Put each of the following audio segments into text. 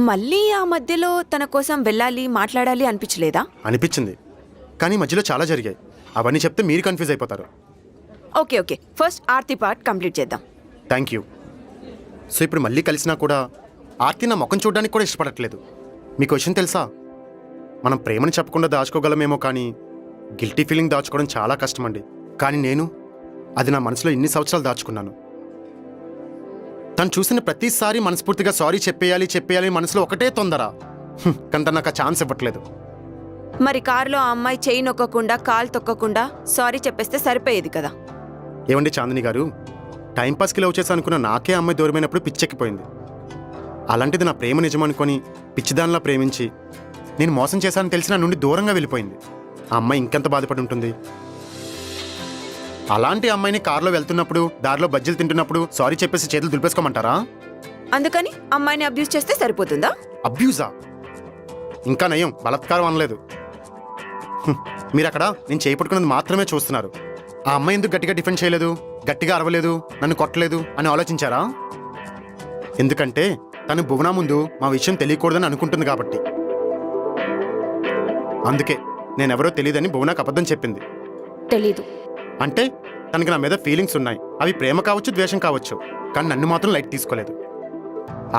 మళ్ళీ ఆ మధ్యలో తన కోసం వెళ్ళాలి మాట్లాడాలి అనిపించలేదా? అనిపించింది, కానీ మధ్యలో చాలా జరిగాయి. అవన్నీ చెప్తే మీరు కన్ఫ్యూజ్ అయిపోతారు. Okay okay, first Aarti part complete చేద్దాం. Thank you. సో ఇప్పుడు మళ్ళీ కలిసినా కూడా ఆర్తి నా ముఖం చూడడానికి కూడా ఇష్టపడట్లేదు. మీకు విషయం తెలుసా, మనం ప్రేమని చెప్పకుండా దాచుకోగలమేమో, కానీ గిల్టీ ఫీలింగ్ దాచుకోవడం చాలా కష్టమండి. కానీ నేను అది నా మనసులో ఇన్ని సంవత్సరాలు దాచుకున్నాను. తను చూసిన ప్రతిసారి మనస్ఫూర్తిగా సారీ చెప్పేయాలి మనసులో ఒకటే తొందర. కానీ తను నాకు ఆ ఛాన్స్ ఇవ్వట్లేదు. మరి కారులో ఆ అమ్మాయి చెయ్యి నొక్కకుండా కాలు తొక్కకుండా సారీ చెప్పేస్తే సరిపోయేది కదా. ఏమండి చాందిని గారు, టైంపాస్కి లవ్ చేసి అనుకున్న నాకే అమ్మాయి దూరమైనప్పుడు పిచ్చెక్కిపోయింది. అలాంటిది నా ప్రేమ నిజమనుకొని పిచ్చిదానిలా ప్రేమించి నేను మోసం చేశానని తెలిసి నా నుండి దూరంగా వెళ్ళిపోయింది. ఆ అమ్మాయి ఇంకెంత బాధపడి ఉంటుంది. అలాంటి అమ్మాయిని కారులో వెళ్తున్నప్పుడు దారిలో బజ్జీలు తింటున్నప్పుడు సారీ చెప్పేసి చేతులు దులిపేసుకోమంటారా? అందుకని అమ్మాయిని అబ్యూస్ చేస్తే సరిపోతుందా? అబ్యూజా? ఇంకా నయం, బలత్కారం అనలేదు. మీరు అక్కడ నేను చేపట్టుకున్నది మాత్రమే చూస్తున్నారు. ఆ అమ్మాయి ఎందుకు గట్టిగా డిఫెండ్ చేయలేదు, గట్టిగా అరవలేదు, నన్ను కొట్టలేదు అని ఆలోచించారా? ఎందుకంటే తను భువన ముందు మా విషయం తెలియకూడదని అనుకుంటుంది కాబట్టి. అందుకే నేనెవరో తెలియదని భువనకు అబద్ధం చెప్పింది. తెలీదు అంటే తనకి నా మీద ఫీలింగ్స్ ఉన్నాయి. అవి ప్రేమ కావచ్చు, ద్వేషం కావచ్చు, కానీ నన్ను మాత్రం లైట్ తీసుకోలేదు.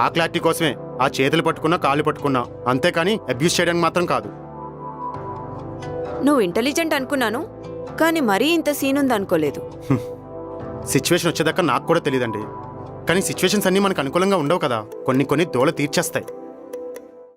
ఆ క్లారిటీ కోసమే ఆ చేతులు పట్టుకున్నా కాళ్ళు పట్టుకున్నా, అంతేకాని అబ్యూస్ చేయడానికి మాత్రం కాదు. నువ్వు ఇంటెలిజెంట్ అనుకున్నాను, కానీ మరీ ఇంత సీన్ ఉంది అనుకోలేదు. సిచ్యువేషన్ వచ్చేదాకా నాకు కూడా తెలియదండి. కానీ సిచ్యువేషన్స్ అన్నీ మనకు అనుకూలంగా ఉండవు కదా, కొన్ని దోల తీర్చేస్తాయి.